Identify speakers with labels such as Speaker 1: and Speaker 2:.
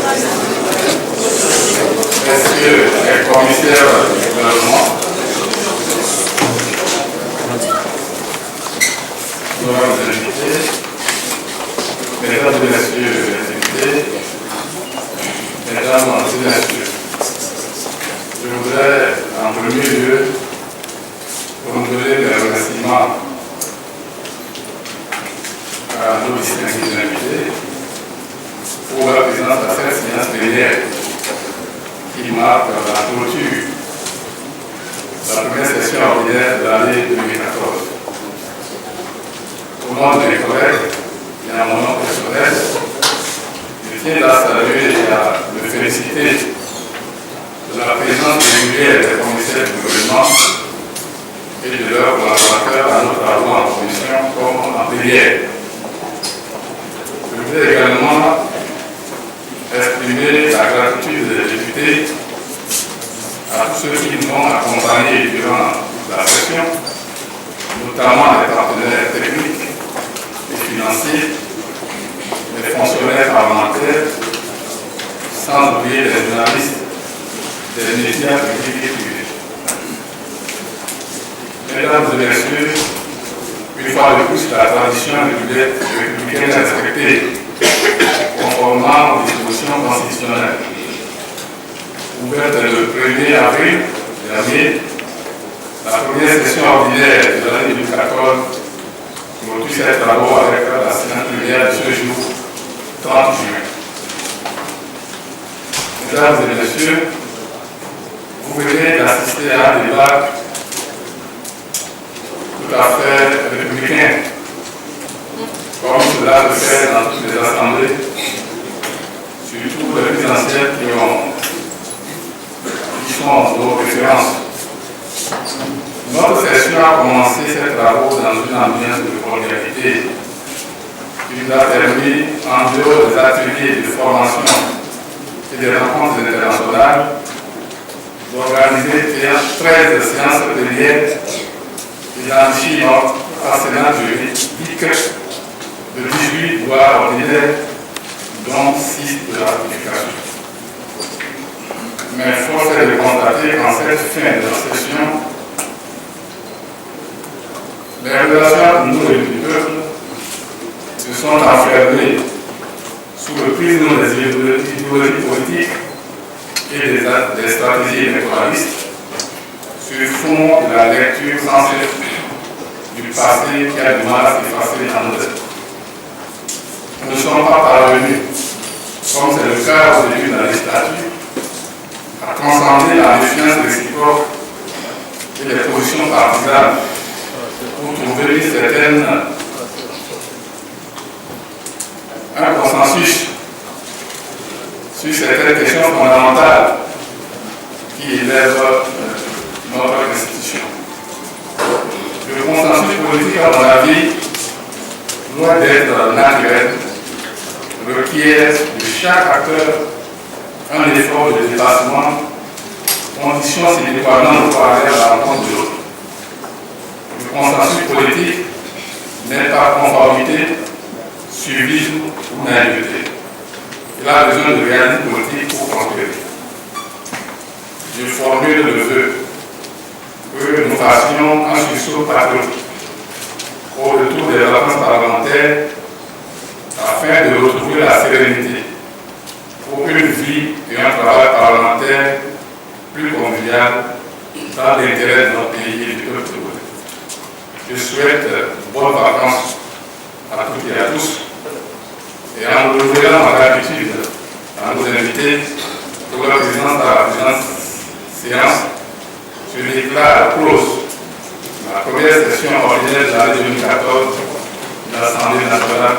Speaker 1: Est-ce que les commissaires du gouvernement, honorables invités, mesdames et messieurs les invités, mesdames et messieurs, je voudrais en premier lieu renouveler mes remerciements à nos distingués invités pour la présence à cette séance plénière qui marque la clôture de la première session ordinaire de l'année 2014. Au nom de mes collègues et à mon nom personnel, je tiens à saluer et à me féliciter de la présence régulière des commissaires du gouvernement et de leurs collaborateurs à nos travaux en commission comme en plénière. Je voudrais également exprimer la gratitude des députés à tous ceux qui nous ont accompagnés durant la session, notamment les partenaires techniques et financiers, les fonctionnaires parlementaires, sans oublier les journalistes des médias publics et privés. Mesdames et messieurs, une fois de plus, la tradition républicaine est respectée, conformément aux dispositions constitutionnelles. Ouverte le 1er avril dernier, la première session ordinaire de l'année 2014 clôture ses travaux avec la séance plénière de ce jour, 30 juin. Mesdames et messieurs, vous venez d'assister à un débat tout à fait républicain, comme cela se fait dans toutes les assemblées, surtout les plus anciennes qui sont nos références. Notre session a commencé ses travaux dans une ambiance de cordialité qui nous a permis, en dehors des ateliers de formation et des rencontres internationales, d'organiser 13 séances plénières et d'enrichir notre arsenal juridique de 18 lois ordinaires, dont 6 de ratification. Mais force est de constater qu'en cette fin de la session, les relations de nous et du peuple se sont enfermées sous le prisme des idéologies politiques et des stratégies électoralistes sur fond de la lecture sans cesse du passé qui a du mal à s'effacer en nous. Nous ne sommes pas parvenus, comme c'est le cas au début de la législature, à transcender la méfiance réciproque et les positions partisanes pour trouver un consensus sur certaines questions fondamentales qui élèvent notre institution. Le consensus politique, à mon avis, loin d'être naturel, requiert de chaque acteur un effort de dépassement, condition sine qua non pour aller à la rencontre de l'autre. Le consensus politique n'est pas conformité, suivisme ou naïveté. Il a besoin de réalité politique pour construire. Je formule le vœu que nous fassions un sursaut patriotique au retour des vacances parlementaires afin de retrouver la sérénité pour une vie et un travail parlementaire plus convivial dans l'intérêt de notre pays et du peuple. Je souhaite bonnes vacances à toutes et à tous et en renouvelant ma gratitude à nos invités pour la présence de la présente séance, je déclare close la première session ordinaire de l'année 2014 de l'Assemblée nationale.